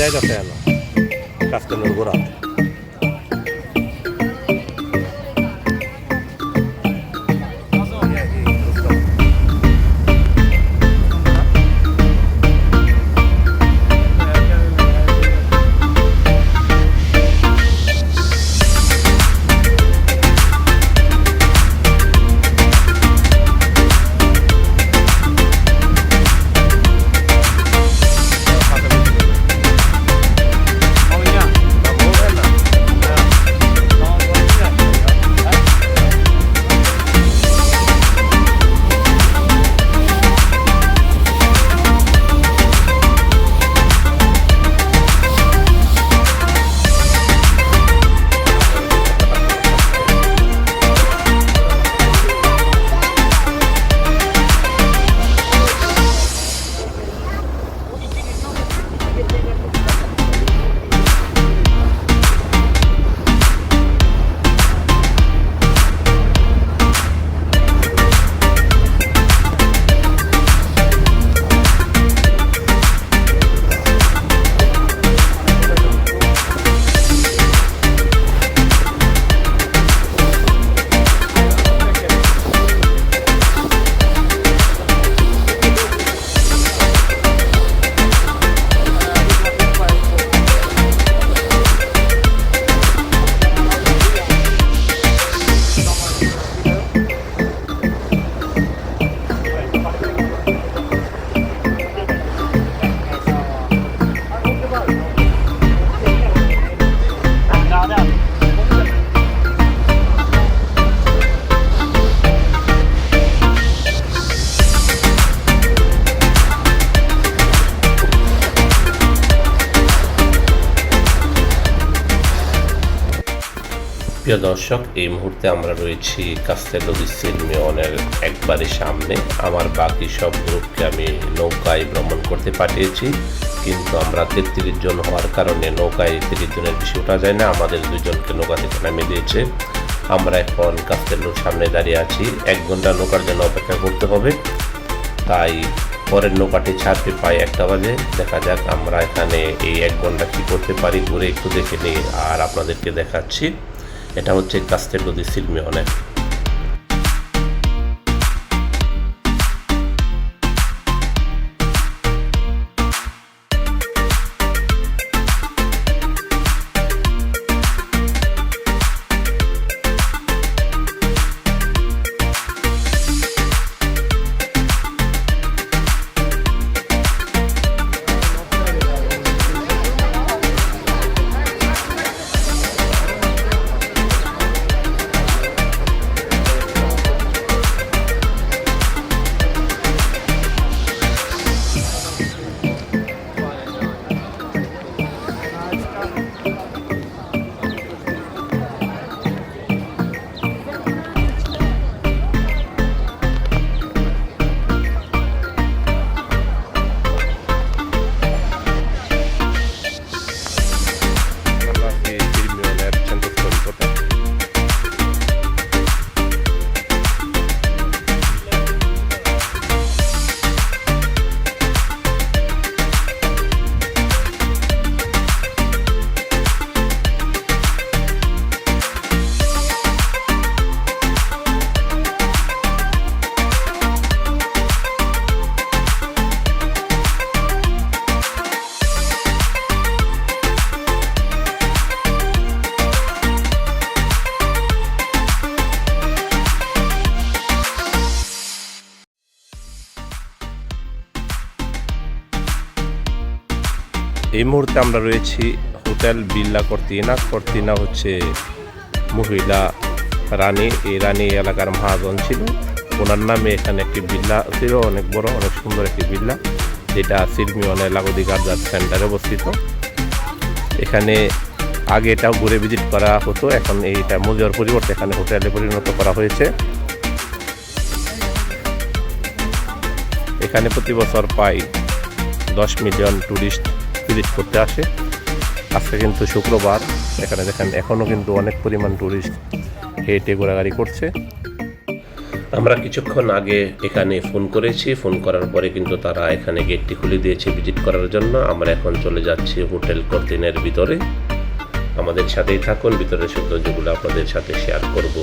যাইতেছে না কাস্তেলের গোড়া। প্রিয় দর্শক, এই মুহূর্তে আমরা রয়েছি কাস্তেলো দি সিরমিওনের একবারে সামনে। আমার বাকি সব গ্রুপকে আমি নৌকায় ভ্রমণ করতে পাঠিয়েছি, কিন্তু আমরা 33 জন হওয়ার কারণে নৌকায় 30 জনের বেশি ওঠা যায় না। আমাদের 2 জনকে নৌকা থেকে নামিয়ে দিয়েছে। আমরা এখন কাস্তেলোর সামনে দাঁড়িয়ে আছি। 1 ঘন্টা নৌকার জন্য অপেক্ষা করতে হবে, তাই পরের নৌকাটি ছাড়তে প্রায় 1টা বাজে। দেখা যাক আমরা এখানে এই 1 ঘন্টা কী করতে পারি, ঘুরে একটু দেখে নিই আর আপনাদেরকে দেখাচ্ছি। এটা হচ্ছে কাস্তেলো দি সিরমিওনে। এই মুহূর্তে আমরা রয়েছি হোটেল ভিল্লা কর্তিনা। কর্তিনা হচ্ছে মহিলা রানী। এই রানী এলাকার মহাজন ছিল, ওনার নামে এখানে একটি ভিল্লা ছিল, অনেক বড় অনেক সুন্দর একটি ভিল্লা, যেটা সিরমিওনে লাগোদি গার্জার সেন্টারে অবস্থিত। এখানে আগে এটাও ঘুরে ভিজিট করা হতো, এখন এইটা মুজিয়ার পরিবর্তে এখানে হোটেলে পরিণত করা হয়েছে। এখানে প্রতি বছর প্রায় 10 মিলিয়ন টুরিস্ট ভিজিট করতে আসে। আজকে কিন্তু শুক্রবার, এখানে দেখেন এখনও কিন্তু অনেক পরিমাণ টুরিস্ট হেঁটে ঘোরাঘুরি করছে। আমরা কিছুক্ষণ আগে এখানে ফোন করেছি, ফোন করার পরে কিন্তু তারা এখানে গেটটি খুলে দিয়েছে ভিজিট করার জন্য। আমরা এখন চলে যাচ্ছি হোটেল কর্তিনের ভিতরে। আমাদের সাথেই থাকুন, ভিতরের সৌন্দর্যগুলো আপনাদের সাথে শেয়ার করব।